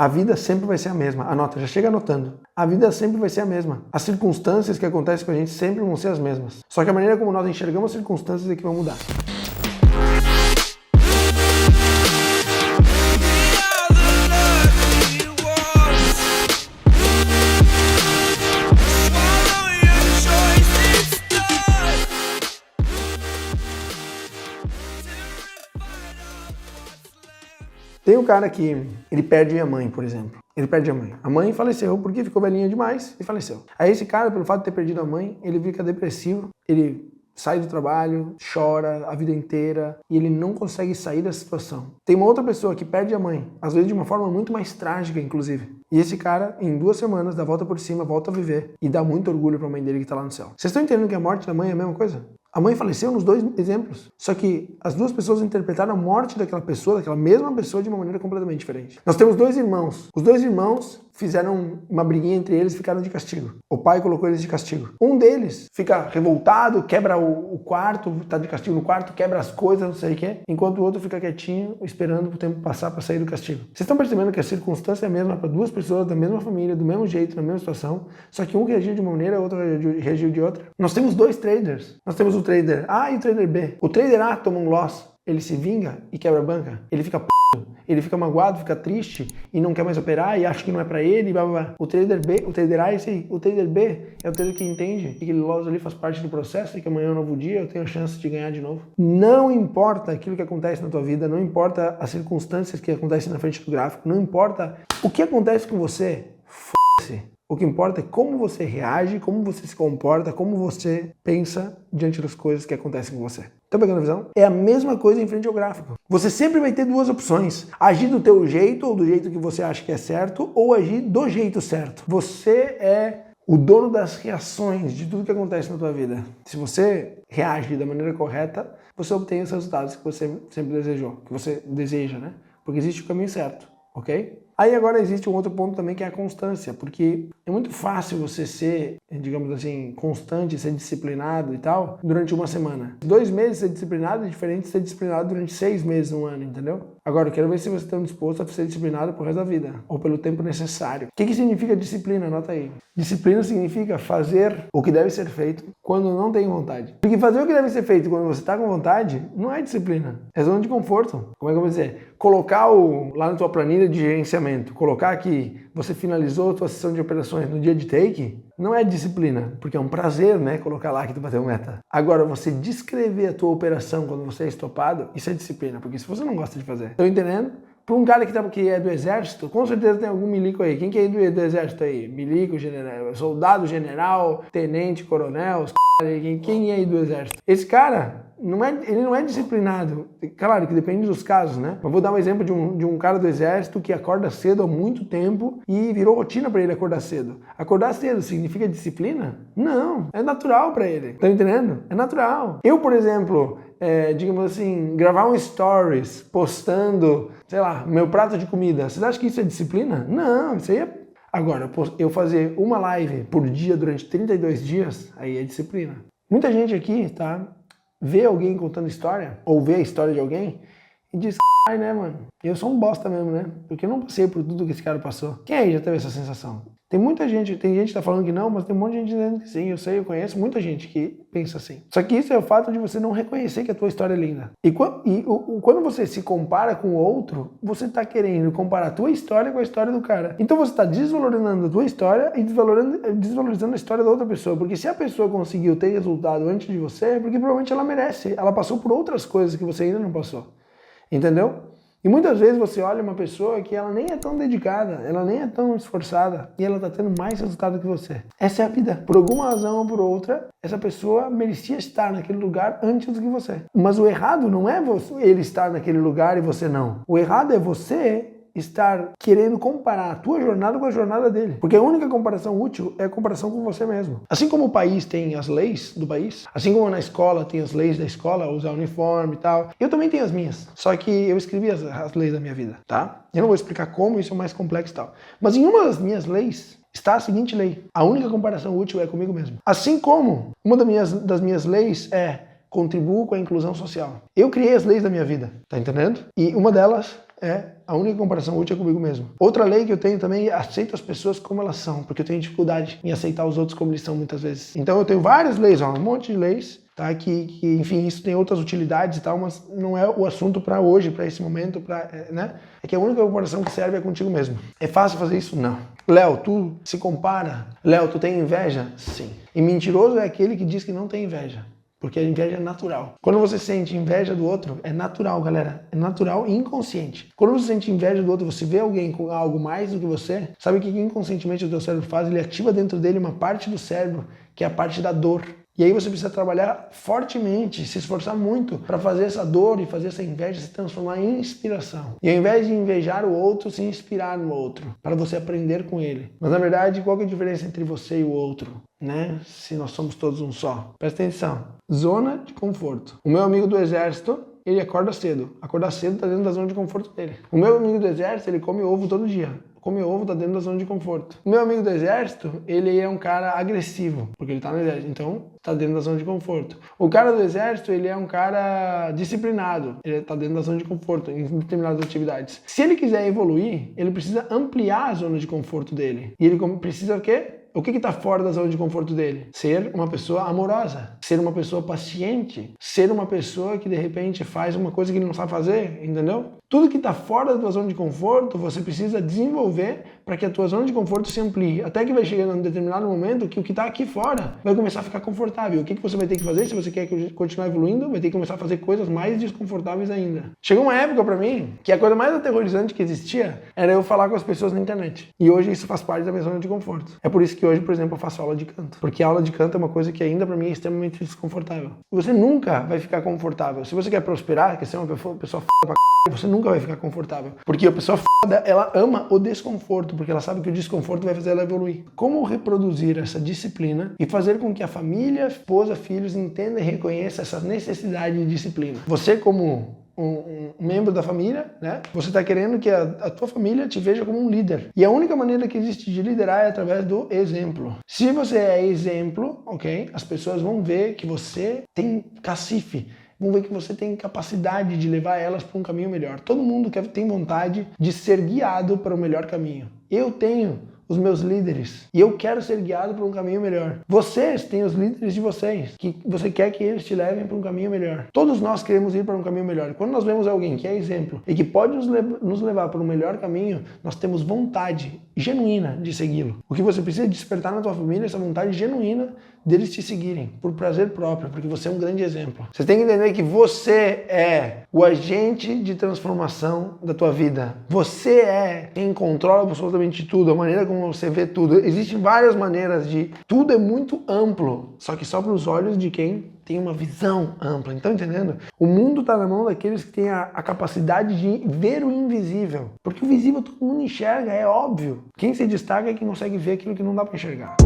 A vida sempre vai ser a mesma. Anota, já chega anotando. A vida sempre vai ser a mesma. As circunstâncias que acontecem com a gente sempre vão ser as mesmas. Só que a maneira como nós enxergamos as circunstâncias é que vai mudar. Tem um cara que ele perde a mãe, por exemplo. Ele perde a mãe. A mãe faleceu porque ficou velhinha demais e faleceu. Aí esse cara, pelo fato de ter perdido a mãe, ele fica depressivo, ele sai do trabalho, chora a vida inteira e ele não consegue sair da situação. Tem uma outra pessoa que perde a mãe, às vezes de uma forma muito mais trágica, inclusive. E esse cara, em 2 semanas, dá a volta por cima, volta a viver e dá muito orgulho pra mãe dele que tá lá no céu. Vocês estão entendendo que a morte da mãe é a mesma coisa? A mãe faleceu nos 2 exemplos. Só que as 2 pessoas interpretaram a morte daquela pessoa, daquela mesma pessoa, de uma maneira completamente diferente. Nós temos 2 irmãos. Os 2 irmãos fizeram uma briguinha entre eles e ficaram de castigo. O pai colocou eles de castigo. Um deles fica revoltado, quebra o quarto, tá de castigo no quarto, quebra as coisas, não sei o quê, enquanto o outro fica quietinho, esperando o tempo passar para sair do castigo. Vocês estão percebendo que a circunstância é a mesma para 2 pessoas da mesma família, do mesmo jeito, na mesma situação, só que um reagiu de uma maneira, o outro reagiu de outra? Nós temos 2 traders. Nós temos o trader A e o trader B. O trader A toma um loss, ele se vinga e quebra a banca. Ele fica ele fica magoado, fica triste e não quer mais operar e acha que não é pra ele, blá, blá, blá. O trader B, o trader A é esse aí. O trader B é o trader que entende que aquele loss ali faz parte do processo e que amanhã é um novo dia, eu tenho a chance de ganhar de novo. Não importa aquilo que acontece na tua vida, não importa as circunstâncias que acontecem na frente do gráfico, não importa o que acontece com você, f***se. O que importa é como você reage, como você se comporta, como você pensa diante das coisas que acontecem com você. Tá pegando a visão? É a mesma coisa em frente ao gráfico. Você sempre vai ter 2 opções. Agir do teu jeito, ou do jeito que você acha que é certo, ou agir do jeito certo. Você é o dono das reações de tudo que acontece na tua vida. Se você reage da maneira correta, você obtém os resultados que você sempre desejou, que você deseja, né? Porque existe o caminho certo, ok? Aí agora existe um outro ponto também que é a constância, porque é muito fácil você ser, digamos assim, constante, ser disciplinado e tal, durante uma semana. 2 meses ser disciplinado é diferente de ser disciplinado durante 6 meses, um ano, entendeu? Agora, eu quero ver se você está disposto a ser disciplinado pro resto da vida, ou pelo tempo necessário. O que significa disciplina? Anota aí. Disciplina significa fazer o que deve ser feito quando não tem vontade. Porque fazer o que deve ser feito quando você está com vontade não é disciplina, é zona de conforto. Como é que eu vou dizer? Colocar lá na tua planilha de gerenciamento, colocar que você finalizou a tua sessão de operações no dia de take, não é disciplina, porque é um prazer, né, colocar lá que tu bateu meta. Agora, você descrever a tua operação quando você é estopado, isso é disciplina, porque se você não gosta de fazer. Estão entendendo? Para um cara que é do exército, com certeza tem algum milico aí. Quem que é do exército aí? Milico, general, soldado, general, tenente, coronel, quem é aí do exército? Esse cara, ele não é disciplinado. Claro que depende dos casos, né? Mas vou dar um exemplo de um cara do exército que acorda cedo há muito tempo e virou rotina para ele acordar cedo. Acordar cedo significa disciplina? Não, é natural para ele. Tá entendendo? É natural. Eu, por exemplo, digamos assim, gravar um stories postando, sei lá, meu prato de comida. Vocês acham que isso é disciplina? Não, isso aí é... Agora, eu fazer uma live por dia durante 32 dias, aí é disciplina. Muita gente aqui, tá, vê alguém contando história, ou vê a história de alguém, e diz, ai, né, mano, eu sou um bosta mesmo, né? Porque eu não passei por tudo que esse cara passou. Quem aí já teve essa sensação? Tem gente que tá falando que não, mas tem um monte de gente dizendo que sim, eu conheço muita gente que pensa assim. Só que isso é o fato de você não reconhecer que a tua história é linda. E quando você se compara com o outro, você tá querendo comparar a tua história com a história do cara. Então você tá desvalorizando a tua história e desvalorizando a história da outra pessoa. Porque se a pessoa conseguiu ter resultado antes de você, é porque provavelmente ela merece. Ela passou por outras coisas que você ainda não passou. Entendeu? E muitas vezes você olha uma pessoa que ela nem é tão dedicada, ela nem é tão esforçada e ela está tendo mais resultado que você. Essa é a vida. Por alguma razão ou por outra, essa pessoa merecia estar naquele lugar antes do que você. Mas o errado não é ele estar naquele lugar e você não. O errado é você estar querendo comparar a tua jornada com a jornada dele. Porque a única comparação útil é a comparação com você mesmo. Assim como o país tem as leis do país, assim como na escola tem as leis da escola, usar uniforme e tal, eu também tenho as minhas. Só que eu escrevi as leis da minha vida, tá? Eu não vou explicar como, isso é mais complexo e tal. Mas em uma das minhas leis está a seguinte lei. A única comparação útil é comigo mesmo. Assim como uma das minhas leis é contribuo com a inclusão social. Eu criei as leis da minha vida, tá entendendo? E uma delas é a única comparação útil é comigo mesmo. Outra lei que eu tenho também é aceito as pessoas como elas são, porque eu tenho dificuldade em aceitar os outros como eles são muitas vezes. Então eu tenho várias leis, um monte de leis, tá? Que enfim, isso tem outras utilidades e tal, mas não é o assunto para hoje, para esse momento, né? É que a única comparação que serve é contigo mesmo. É fácil fazer isso? Não. Léo, tu se compara? Léo, tu tem inveja? Sim. E mentiroso é aquele que diz que não tem inveja. Porque a inveja é natural. Quando você sente inveja do outro, é natural, galera. É natural e inconsciente. Quando você sente inveja do outro, você vê alguém com algo mais do que você, sabe o que inconscientemente o teu cérebro faz? Ele ativa dentro dele uma parte do cérebro, que é a parte da dor. E aí você precisa trabalhar fortemente, se esforçar muito para fazer essa dor e fazer essa inveja se transformar em inspiração. E ao invés de invejar o outro, se inspirar no outro, para você aprender com ele. Mas na verdade, qual que é a diferença entre você e o outro? Né? Se nós somos todos um só. Presta atenção. Zona de conforto. O meu amigo do exército, ele acorda cedo. Acordar cedo tá dentro da zona de conforto dele. O meu amigo do exército, ele come ovo todo dia. Comer ovo tá dentro da zona de conforto. O meu amigo do exército, ele é um cara agressivo, porque ele tá no exército, então tá dentro da zona de conforto. O cara do exército, ele é um cara disciplinado, ele tá dentro da zona de conforto em determinadas atividades. Se ele quiser evoluir, ele precisa ampliar a zona de conforto dele. E ele precisa o quê? O que está fora da zona de conforto dele? Ser uma pessoa amorosa, ser uma pessoa paciente, ser uma pessoa que de repente faz uma coisa que ele não sabe fazer, entendeu? Tudo que está fora da tua zona de conforto, você precisa desenvolver para que a tua zona de conforto se amplie. Até que vai chegar num determinado momento que o que está aqui fora vai começar a ficar confortável. O que você vai ter que fazer se você quer continuar evoluindo? Vai ter que começar a fazer coisas mais desconfortáveis ainda. Chegou uma época para mim que a coisa mais aterrorizante que existia era eu falar com as pessoas na internet. E hoje isso faz parte da minha zona de conforto. É por isso que hoje, por exemplo, eu faço aula de canto. Porque a aula de canto é uma coisa que ainda para mim é extremamente desconfortável. Você nunca vai ficar confortável. Se você quer prosperar, quer ser uma pessoa foda pra você nunca vai ficar confortável. Porque a pessoa foda, ela ama o desconforto, porque ela sabe que o desconforto vai fazer ela evoluir. Como reproduzir essa disciplina e fazer com que a família, esposa, filhos entendam e reconheçam essa necessidade de disciplina? Você como um membro da família, né? Você está querendo que a tua família te veja como um líder. E a única maneira que existe de liderar é através do exemplo. Se você é exemplo, ok? As pessoas vão ver que você tem cacife. Vão ver que você tem capacidade de levar elas para um caminho melhor. Todo mundo tem vontade de ser guiado para o melhor caminho. Eu tenho os meus líderes e eu quero ser guiado para um caminho melhor. Vocês têm os líderes de vocês, que você quer que eles te levem para um caminho melhor. Todos nós queremos ir para um caminho melhor. Quando nós vemos alguém que é exemplo e que pode nos levar para um melhor caminho, nós temos vontade genuína de segui-lo. O que você precisa despertar na tua família é essa vontade genuína deles te seguirem, por prazer próprio, porque você é um grande exemplo. Você tem que entender que você é o agente de transformação da tua vida. Você é quem controla absolutamente tudo, a maneira como você vê tudo. Existem várias maneiras de... Tudo é muito amplo, só que só para os olhos de quem tem uma visão ampla. Então, entendendo? O mundo está na mão daqueles que têm a capacidade de ver o invisível. Porque o visível todo mundo enxerga, é óbvio. Quem se destaca é quem consegue ver aquilo que não dá para enxergar.